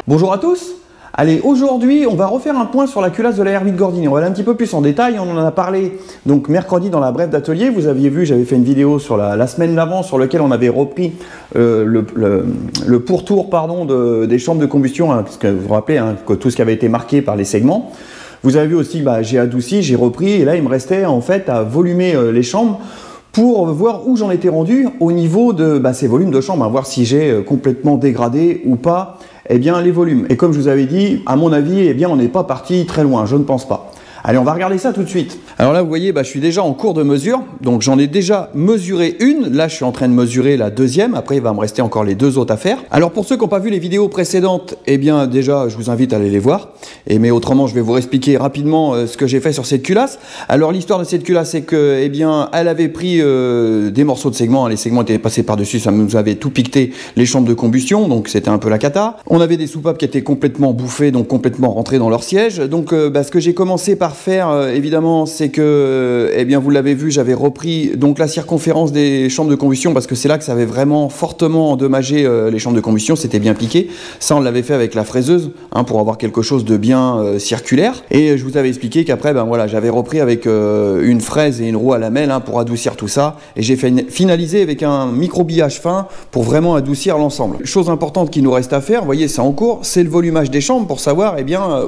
Bonjour à tous. Allez, aujourd'hui, on va refaire un point sur la culasse de la R8 Gordini. On va aller un petit peu plus en détail. On en a parlé donc mercredi dans la brève d'atelier. Vous aviez vu, j'avais fait une vidéo sur la semaine d'avant sur laquelle on avait repris le pourtour des chambres de combustion, hein, parce que vous vous rappelez que tout ce qui avait été marqué par les segments. Vous avez vu aussi, j'ai adouci, j'ai repris, et là il me restait en fait à volumer les chambres pour voir où j'en étais rendu au niveau de ces volumes de chambres, voir si j'ai complètement dégradé ou pas les volumes. Et comme je vous avais dit, à mon avis, on n'est pas parti très loin, je ne pense pas. Allez, on va regarder ça tout de suite. Alors là, vous voyez, je suis déjà en cours de mesure. Donc j'en ai déjà mesuré une. Là, je suis en train de mesurer la deuxième. Après, il va me rester encore les deux autres à faire. Alors pour ceux qui n'ont pas vu les vidéos précédentes, déjà, je vous invite à aller les voir. Mais autrement, je vais vous expliquer rapidement ce que j'ai fait sur cette culasse. Alors l'histoire de cette culasse, c'est que, elle avait pris des morceaux de segments. Les segments étaient passés par-dessus. Ça nous avait tout piqueté les chambres de combustion. Donc c'était un peu la cata. On avait des soupapes qui étaient complètement bouffées, donc complètement rentrées dans leur siège. Donc ce que j'ai commencé par faire, évidemment, c'est que, vous l'avez vu, j'avais repris donc la circonférence des chambres de combustion parce que c'est là que ça avait vraiment fortement endommagé les chambres de combustion, c'était bien piqué. Ça, on l'avait fait avec la fraiseuse pour avoir quelque chose de bien circulaire. Et je vous avais expliqué qu'après, j'avais repris avec une fraise et une roue à lamelle pour adoucir tout ça. Et j'ai finalisé avec un microbillage fin pour vraiment adoucir l'ensemble. Chose importante qui nous reste à faire, vous voyez, c'est en cours, c'est le volumage des chambres pour savoir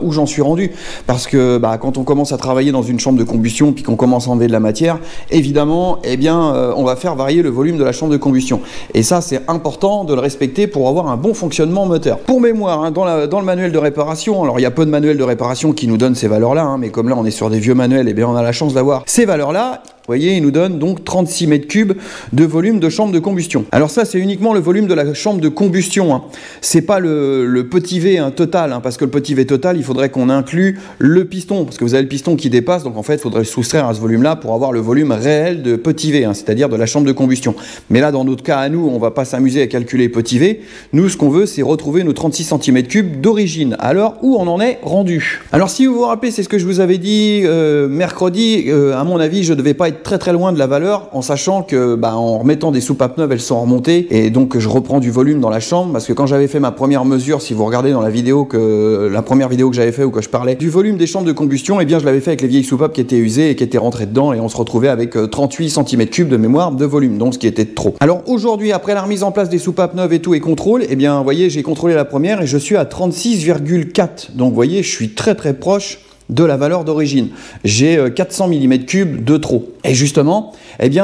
où j'en suis rendu. Parce que quand on commence à travailler dans une chambre de combustion puis qu'on commence à enlever de la matière, évidemment, on va faire varier le volume de la chambre de combustion. Et ça, c'est important de le respecter pour avoir un bon fonctionnement moteur. Pour mémoire, dans le manuel de réparation, alors il y a peu de manuels de réparation qui nous donnent ces valeurs-là, mais comme là, on est sur des vieux manuels, on a la chance d'avoir ces valeurs-là. Vous voyez, il nous donne donc 36 mètres cubes de volume de chambre de combustion. Alors ça, c'est uniquement le volume de la chambre de combustion. C'est pas le petit V total, parce que le petit V total, il faudrait qu'on inclue le piston, parce que vous avez le piston qui dépasse, donc en fait, il faudrait soustraire à ce volume-là pour avoir le volume réel de petit V, c'est-à-dire de la chambre de combustion. Mais là, dans notre cas, à nous, on va pas s'amuser à calculer petit V. Nous, ce qu'on veut, c'est retrouver nos 36 cm3 d'origine. Alors, où on en est rendu? Alors, si vous vous rappelez, c'est ce que je vous avais dit mercredi, à mon avis, je devais pas être très loin de la valeur, en sachant que en remettant des soupapes neuves, elles sont remontées, et donc je reprends du volume dans la chambre, parce que quand j'avais fait ma première mesure, si vous regardez dans la vidéo la première vidéo que j'avais fait où que je parlais du volume des chambres de combustion, je l'avais fait avec les vieilles soupapes qui étaient usées et qui étaient rentrées dedans, et on se retrouvait avec 38 cm3 de mémoire de volume, donc ce qui était trop. Alors aujourd'hui, après la remise en place des soupapes neuves et tout, et contrôle, vous voyez, j'ai contrôlé la première et je suis à 36,4, donc vous voyez, je suis très proche de la valeur d'origine. J'ai 400 mm3 de trop. Et justement,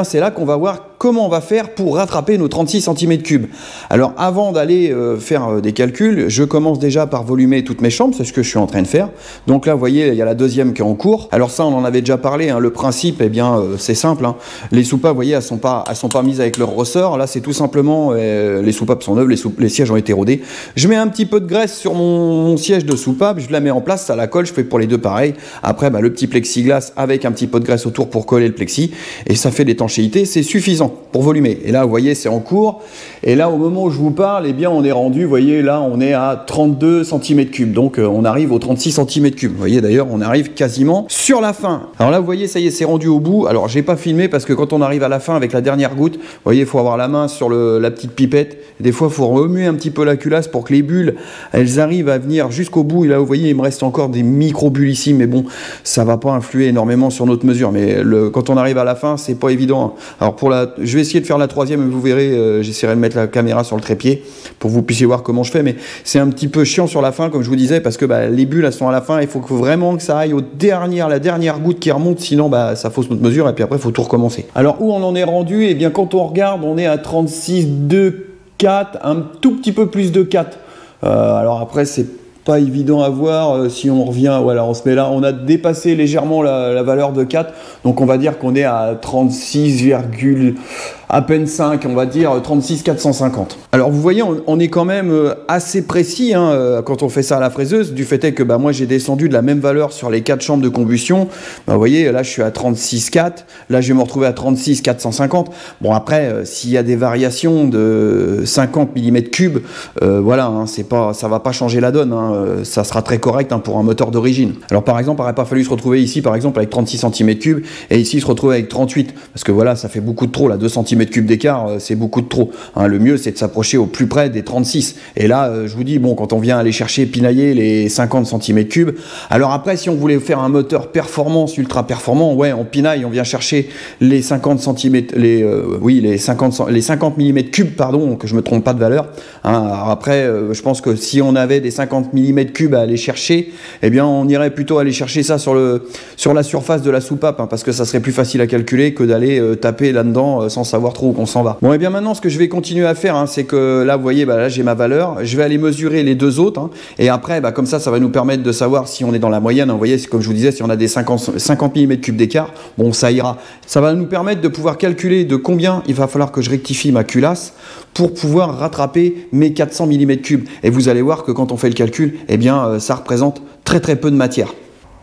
c'est là qu'on va voir comment on va faire pour rattraper nos 36 cm3. Alors avant d'aller faire des calculs, je commence déjà par volumer toutes mes chambres, c'est ce que je suis en train de faire. Donc là, vous voyez, il y a la deuxième qui est en cours. Alors ça, on en avait déjà parlé, le principe, c'est simple. Les soupapes, vous voyez, elles sont pas mises avec leur ressort. Là, c'est tout simplement, les soupapes sont neuves, les sièges ont été rodés. Je mets un petit peu de graisse sur mon siège de soupape, je la mets en place, ça la colle, je fais pour les deux pareil. Après, le petit plexiglas avec un petit peu de graisse autour pour coller le plexi, et ça fait l'étanchéité, c'est suffisant pour volumer. Et là, vous voyez, c'est en cours. Et là, au moment où je vous parle, on est rendu, vous voyez, là, on est à 32 cm3. Donc, on arrive aux 36 cm3. Vous voyez, d'ailleurs, on arrive quasiment sur la fin. Alors là, vous voyez, ça y est, c'est rendu au bout. Alors, j'ai pas filmé parce que quand on arrive à la fin avec la dernière goutte, vous voyez, il faut avoir la main sur la petite pipette. Des fois, il faut remuer un petit peu la culasse pour que les bulles, elles arrivent à venir jusqu'au bout. Et là, vous voyez, il me reste encore des micro-bulles ici, mais bon, ça va pas influer énormément sur notre mesure. Mais quand on arrive à la fin, c'est pas évident. Alors, je vais essayer de faire la troisième, et vous verrez, j'essaierai de mettre la caméra sur le trépied pour que vous puissiez voir comment je fais, mais c'est un petit peu chiant sur la fin, comme je vous disais, parce que les bulles, elles sont à la fin, il faut vraiment que ça aille la dernière goutte qui remonte, sinon ça fausse notre mesure, et puis après, il faut tout recommencer. Alors, où on en est rendu? Quand on regarde, on est à 36,2,4, un tout petit peu plus de 4. Alors après, c'est pas évident à voir si on revient, voilà, on se met là, on a dépassé légèrement la valeur de 4, donc on va dire qu'on est à 36, à peine 5, on va dire 36 450. Alors vous voyez, on est quand même assez précis quand on fait ça à la fraiseuse, du fait est que moi j'ai descendu de la même valeur sur les 4 chambres de combustion. Vous voyez, là je suis à 36,4, là je vais me retrouver à 36 450. Bon après, s'il y a des variations de 50 mm3, voilà, ça va pas changer la donne. ça sera très correct pour un moteur d'origine. Alors par exemple, il n'aurait pas fallu se retrouver ici par exemple avec 36 cm3 et ici se retrouver avec 38, parce que voilà, ça fait beaucoup de trop, là, 2 cm3 d'écart, c'est beaucoup de trop. Le mieux c'est de s'approcher au plus près des 36. Et là, je vous dis, bon, quand on vient aller chercher, pinailler les 50 cm3, alors après, si on voulait faire un moteur performance, ultra performant, ouais, on pinaille, on vient chercher les 50 cm, les 50 mm3, pardon, que je me trompe pas de valeur. Alors après, je pense que si on avait des 50 mm3 à aller chercher, eh bien, on irait plutôt aller chercher ça sur la surface de la soupape, parce que ça serait plus facile à calculer que d'aller taper là-dedans sans savoir trop où on s'en va. Bon, et bien maintenant, ce que je vais continuer à faire, c'est que là, vous voyez, là, j'ai ma valeur. Je vais aller mesurer les deux autres, et après, comme ça va nous permettre de savoir si on est dans la moyenne. Vous voyez, comme je vous disais, si on a des 50 mm3 d'écart, bon, ça ira. Ça va nous permettre de pouvoir calculer de combien il va falloir que je rectifie ma culasse pour pouvoir rattraper mes 400 mm3. Et vous allez voir que quand on fait le calcul, eh bien, ça représente très très peu de matière.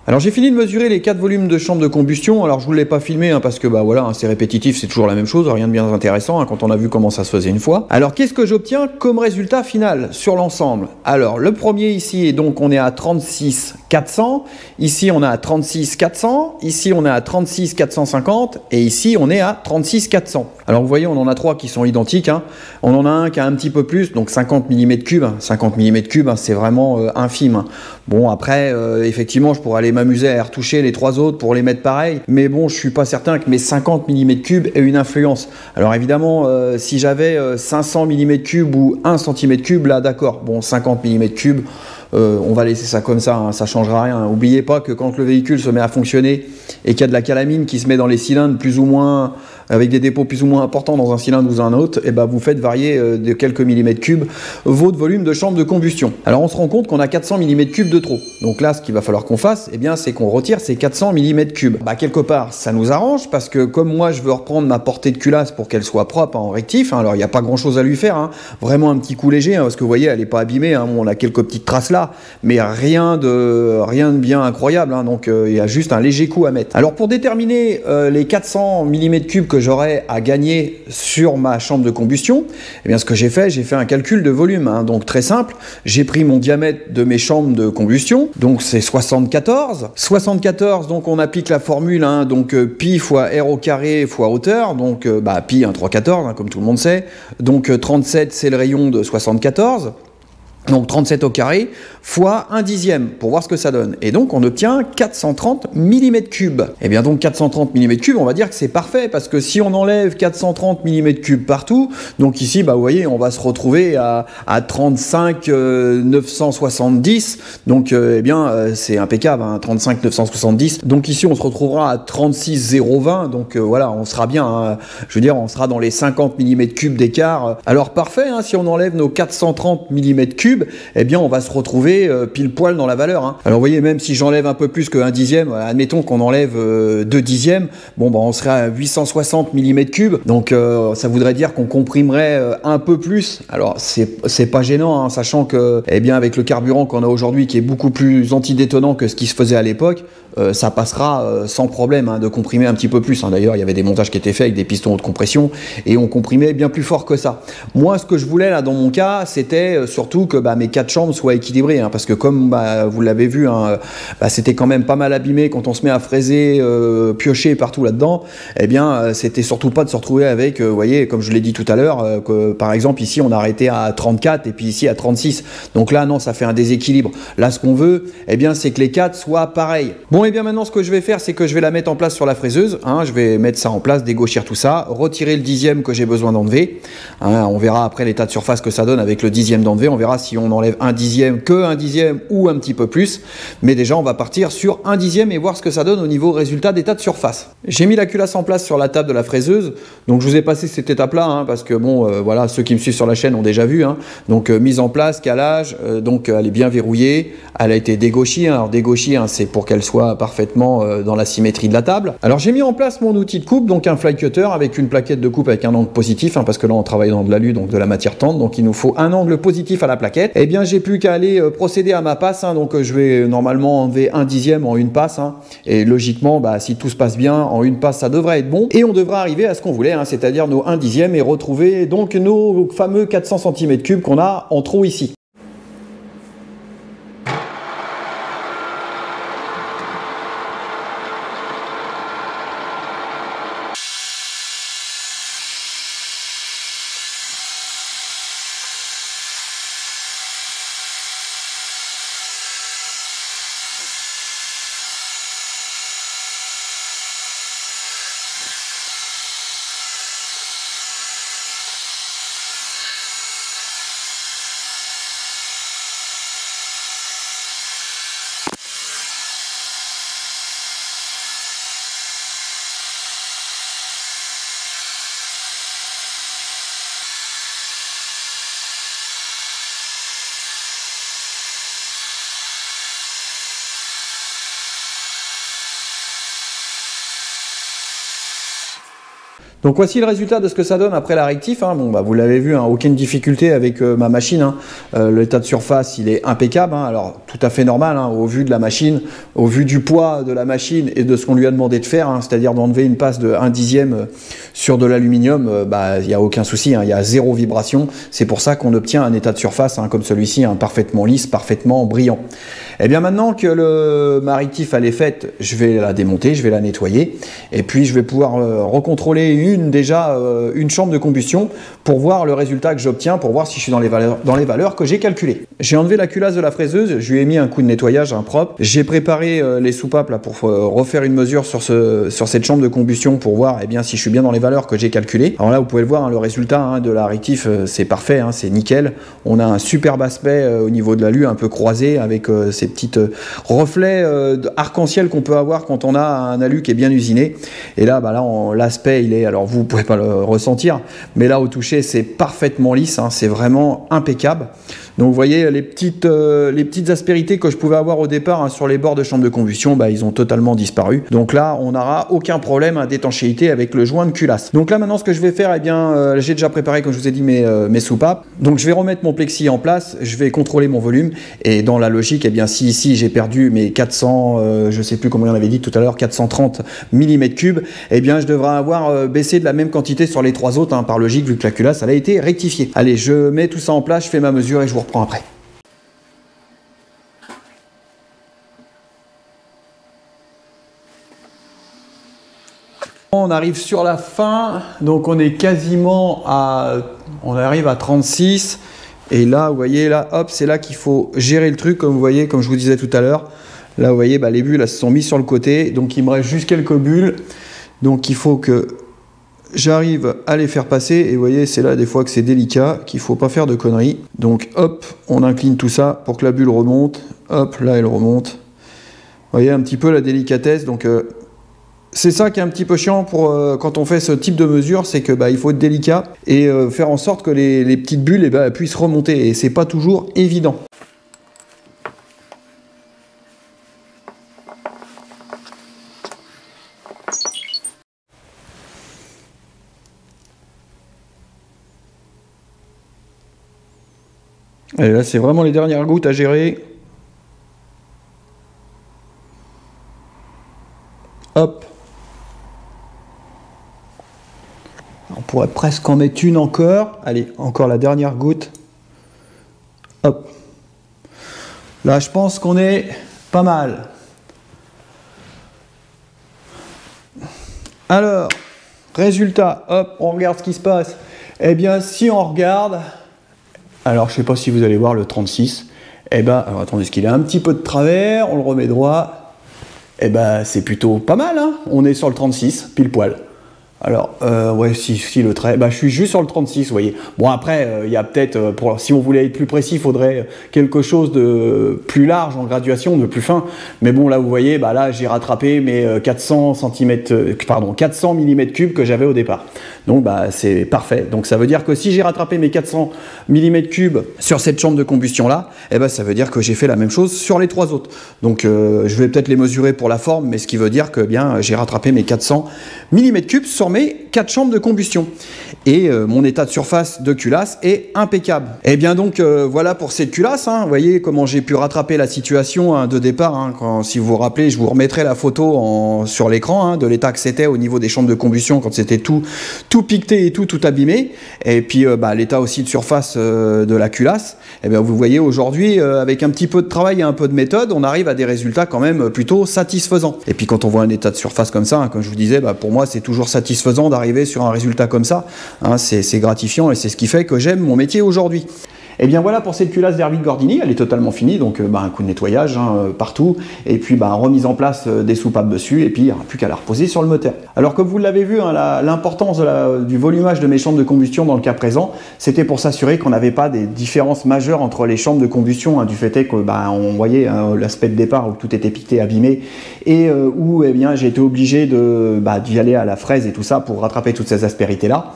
Alors j'ai fini de mesurer les 4 volumes de chambre de combustion. Alors je vous l'ai pas filmé parce que voilà, c'est répétitif, c'est toujours la même chose, rien de bien intéressant quand on a vu comment ça se faisait une fois. Alors qu'est-ce que j'obtiens comme résultat final sur l'ensemble? Alors le premier ici, et donc on est à 36 400, ici on est à 36 400, ici on est à 36 450 et ici on est à 36 400. Alors vous voyez, on en a 3 qui sont identiques, on en a un qui a un petit peu plus, donc 50 mm3, 50 mm3 c'est vraiment infime. Bon après, effectivement je pourrais aller m'amuser à retoucher les 3 autres pour les mettre pareil, mais bon, je suis pas certain que mes 50 mm3 aient une influence. Alors évidemment, si j'avais 500 mm3 ou 1 cm3, là d'accord, bon 50 mm3, on va laisser ça comme ça, ça changera rien. N'oubliez pas que quand le véhicule se met à fonctionner et qu'il y a de la calamine qui se met dans les cylindres plus ou moins, avec des dépôts plus ou moins importants dans un cylindre ou un autre, et vous faites varier de quelques millimètres cubes votre volume de chambre de combustion. Alors on se rend compte qu'on a 400 mm3 de trop. Donc là, ce qu'il va falloir qu'on fasse, c'est qu'on retire ces 400 mm3. Quelque part, ça nous arrange parce que comme moi, je veux reprendre ma portée de culasse pour qu'elle soit propre en rectif, alors il n'y a pas grand chose à lui faire, vraiment un petit coup léger, parce que vous voyez, elle n'est pas abîmée, on a quelques petites traces là, mais rien de bien incroyable, donc il y a juste un léger coup à mettre. Alors pour déterminer les 400 mm3 que j'aurai à gagner sur ma chambre de combustion, ce que j'ai fait un calcul de volume, donc très simple. J'ai pris mon diamètre de mes chambres de combustion, donc c'est 74. 74, donc on applique la formule, donc pi fois r au carré fois hauteur, donc pi 3/14, comme tout le monde sait. Donc 37, c'est le rayon de 74. Donc 37 au carré fois 1/10 pour voir ce que ça donne. Et donc on obtient 430 mm3. Et bien donc 430 mm3, on va dire que c'est parfait parce que si on enlève 430 mm3 partout, donc ici vous voyez on va se retrouver à 35 970. Donc c'est impeccable, 35 970. Donc ici on se retrouvera à 36 020. Donc voilà, on sera bien, je veux dire on sera dans les 50 mm3 d'écart. Alors parfait, si on enlève nos 430 mm3, on va se retrouver pile poil dans la valeur. Alors vous voyez, même si j'enlève un peu plus que 1/10, admettons qu'on enlève 2/10, on serait à 860 mm3. Donc ça voudrait dire qu'on comprimerait un peu plus. Alors c'est pas gênant, sachant que avec le carburant qu'on a aujourd'hui qui est beaucoup plus antidétonnant que ce qui se faisait à l'époque, ça passera sans problème de comprimer un petit peu plus. D'ailleurs, il y avait des montages qui étaient faits avec des pistons haute compression et on comprimait bien plus fort que ça. Moi, ce que je voulais là dans mon cas, c'était surtout que mes 4 chambres soient équilibrées, parce que comme vous l'avez vu, c'était quand même pas mal abîmé quand on se met à fraiser, piocher partout là-dedans. C'était surtout pas de se retrouver avec, vous voyez, comme je l'ai dit tout à l'heure, que par exemple ici on a arrêté à 34 et puis ici à 36. Donc là non, ça fait un déséquilibre. Là, ce qu'on veut, c'est que les 4 soient pareils. Bon, maintenant ce que je vais faire, c'est que je vais la mettre en place sur la fraiseuse. Je vais mettre ça en place, dégauchir tout ça, retirer le 10e que j'ai besoin d'enlever. On verra après l'état de surface que ça donne avec le 10e d'enlever. On verra si on enlève 1/10, que 1/10 ou un petit peu plus. Mais déjà, on va partir sur 1/10 et voir ce que ça donne au niveau résultat d'état de surface. J'ai mis la culasse en place sur la table de la fraiseuse. Donc je vous ai passé cette étape-là, parce que voilà, ceux qui me suivent sur la chaîne ont déjà vu. Donc mise en place, calage, donc elle est bien verrouillée. Elle a été dégauchée. Alors dégauchée, c'est pour qu'elle soit parfaitement dans la symétrie de la table. Alors j'ai mis en place mon outil de coupe, donc un fly cutter avec une plaquette de coupe avec un angle positif, parce que là on travaille dans de l'alu, donc de la matière tendre, donc il nous faut un angle positif à la plaquette. J'ai plus qu'à aller procéder à ma passe, donc je vais normalement enlever 1/10 en une passe, et logiquement si tout se passe bien en une passe ça devrait être bon, et on devra arriver à ce qu'on voulait, c'est-à-dire nos 1/10 et retrouver donc nos fameux 400 cm3 qu'on a en trop ici. Donc voici le résultat de ce que ça donne après la rectif. Hein. Bon, bah, vous l'avez vu, hein, aucune difficulté avec ma machine. Hein. L'état de surface, il est impeccable. Hein. Alors tout à fait normal, hein, au vu de la machine, au vu du poids de la machine et de ce qu'on lui a demandé de faire, hein, c'est-à-dire d'enlever une passe de 1/10 sur de l'aluminium, il n'y a aucun souci, hein, il y a zéro vibration. C'est pour ça qu'on obtient un état de surface hein, comme celui-ci, hein, parfaitement lisse, parfaitement brillant. Et bien maintenant que ma rectif elle est faite, je vais la démonter, je vais la nettoyer et puis je vais pouvoir recontrôler une chambre de combustion pour voir le résultat que j'obtiens, pour voir si je suis dans les valeurs que j'ai calculées. J'ai enlevé la culasse de la fraiseuse, je lui ai mis un coup de nettoyage propre. J'ai préparé les soupapes là, pour refaire une mesure sur cette chambre de combustion pour voir si je suis bien dans les valeurs que j'ai calculées. Alors là vous pouvez le voir, hein, le résultat hein, de la rectif c'est parfait, hein, c'est nickel. On a un superbe aspect au niveau de l'alu un peu croisé avec ces petites reflets arc-en-ciel qu'on peut avoir quand on a un alu qui est bien usiné. Et là, l'aspect il est, alors vous pouvez pas le ressentir, mais là au toucher c'est parfaitement lisse, hein, c'est vraiment impeccable. Donc vous voyez les petites aspérités que je pouvais avoir au départ hein, sur les bords de chambre de combustion, ils ont totalement disparu. Donc là on n'aura aucun problème d'étanchéité avec le joint de culasse. Donc là maintenant ce que je vais faire, j'ai déjà préparé comme je vous ai dit mes soupapes. Donc je vais remettre mon plexi en place, je vais contrôler mon volume et dans la logique, si ici j'ai perdu mes 400, je sais plus comment on avait dit tout à l'heure, 430 mm3, je devrais avoir baissé de la même quantité sur les trois autres hein, par logique vu que la culasse elle a été rectifiée. Allez, je mets tout ça en place, je fais ma mesure et je vous reprends après. On arrive sur la fin, donc on est quasiment on arrive à 36 et là vous voyez là hop c'est là qu'il faut gérer le truc comme vous voyez, comme je vous disais tout à l'heure. Là vous voyez les bulles elles se sont mises sur le côté, donc il me reste juste quelques bulles, donc il faut que j'arrive à les faire passer et vous voyez c'est là des fois que c'est délicat, qu'il faut pas faire de conneries. Donc hop on incline tout ça pour que la bulle remonte, hop là elle remonte. Vous voyez un petit peu la délicatesse, donc c'est ça qui est un petit peu chiant quand on fait ce type de mesure, c'est que il faut être délicat et faire en sorte que les petites bulles puissent remonter et c'est pas toujours évident. Et là c'est vraiment les dernières gouttes à gérer. Hop. On pourrait presque en mettre une encore. Allez, encore la dernière goutte. Hop. Là, je pense qu'on est pas mal. Alors, résultat, hop, on regarde ce qui se passe. Eh bien, si on regarde, alors je ne sais pas si vous allez voir le 36. Alors, attendez, ce qu'il a un petit peu de travers, on le remet droit. C'est plutôt pas mal, hein. On est sur le 36, pile poil. Alors, ouais, si le trait, je suis juste sur le 36, vous voyez. Bon, après, il y a peut-être, si on voulait être plus précis, il faudrait quelque chose de plus large en graduation, de plus fin. Mais bon, là, vous voyez, là, j'ai rattrapé mes 400 mm3 que j'avais au départ. Donc, c'est parfait. Donc, ça veut dire que si j'ai rattrapé mes 400 mm3 sur cette chambre de combustion-là, ça veut dire que j'ai fait la même chose sur les trois autres. Donc, je vais peut-être les mesurer pour la forme, mais ce qui veut dire que, j'ai rattrapé mes 400 mm3 sur mes 4 chambres de combustion. Et mon état de surface de culasse est impeccable. Et bien donc voilà pour cette culasse, hein. Vous voyez comment j'ai pu rattraper la situation hein, de départ. Hein, si vous vous rappelez, je vous remettrai la photo sur l'écran hein, de l'état que c'était au niveau des chambres de combustion quand c'était tout piqueté et tout abîmé. Et puis l'état aussi de surface de la culasse. Et bien vous voyez aujourd'hui avec un petit peu de travail et un peu de méthode, on arrive à des résultats quand même plutôt satisfaisants. Et puis quand on voit un état de surface comme ça, hein, comme je vous disais, pour moi c'est toujours satisfaisant d'arriver sur un résultat comme ça. Hein, c'est gratifiant et c'est ce qui fait que j'aime mon métier aujourd'hui. Et bien voilà pour cette culasse d'Erwin Gordini, elle est totalement finie, donc un coup de nettoyage hein, partout, et puis remise en place des soupapes dessus, et puis il n'y aura plus qu'à la reposer sur le moteur. Alors comme vous l'avez vu, hein, l'importance du volumage de mes chambres de combustion dans le cas présent, c'était pour s'assurer qu'on n'avait pas des différences majeures entre les chambres de combustion, hein, du fait que on voyait hein, l'aspect de départ où tout était piqué, abîmé, et où j'ai été obligé d'y aller à la fraise et tout ça pour rattraper toutes ces aspérités-là.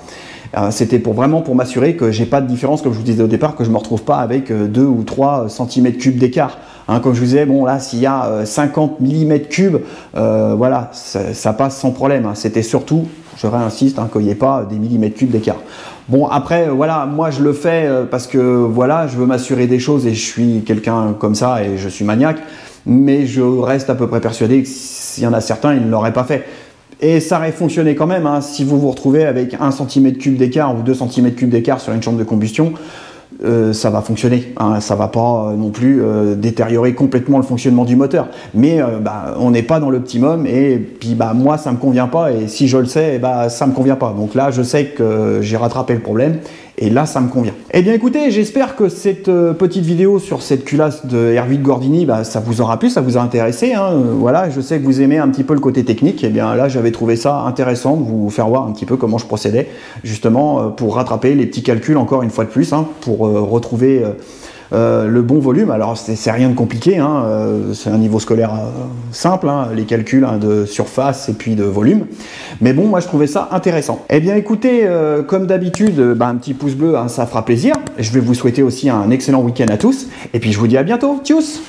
C'était vraiment pour m'assurer que j'ai pas de différence, comme je vous disais au départ, que je me retrouve pas avec 2 ou 3 cm3 d'écart. Hein, comme je vous disais, bon là s'il y a 50 mm3, voilà, ça passe sans problème. Hein. C'était surtout Je réinsiste, hein, qu'il n'y ait pas des millimètres cubes d'écart. Bon, après, voilà, moi je le fais parce que voilà, je veux m'assurer des choses et je suis quelqu'un comme ça et je suis maniaque, mais je reste à peu près persuadé que s'il y en a certains, ils ne l'auraient pas fait. Et ça aurait fonctionné quand même, hein, si vous vous retrouvez avec 1 cm3 d'écart ou 2 cm3 d'écart sur une chambre de combustion, ça va fonctionner, hein, ça va pas non plus détériorer complètement le fonctionnement du moteur, mais on n'est pas dans l'optimum et puis moi ça me convient pas et si je le sais, ça me convient pas, donc là je sais que j'ai rattrapé le problème et là ça me convient. Eh bien écoutez, j'espère que cette petite vidéo sur cette culasse de R8 Gordini, ça vous aura plu, ça vous a intéressé, hein, voilà, je sais que vous aimez un petit peu le côté technique, et bien là j'avais trouvé ça intéressant de vous faire voir un petit peu comment je procédais, justement pour rattraper les petits calculs encore une fois de plus, hein, pour retrouver le bon volume. Alors c'est rien de compliqué, hein, c'est un niveau scolaire simple, hein, les calculs de surface et puis de volume, mais bon, moi je trouvais ça intéressant. Eh bien écoutez, comme d'habitude, un petit pouce bleu, hein, ça fera plaisir. Je vais vous souhaiter aussi un excellent week-end à tous, et puis je vous dis à bientôt, tchuss.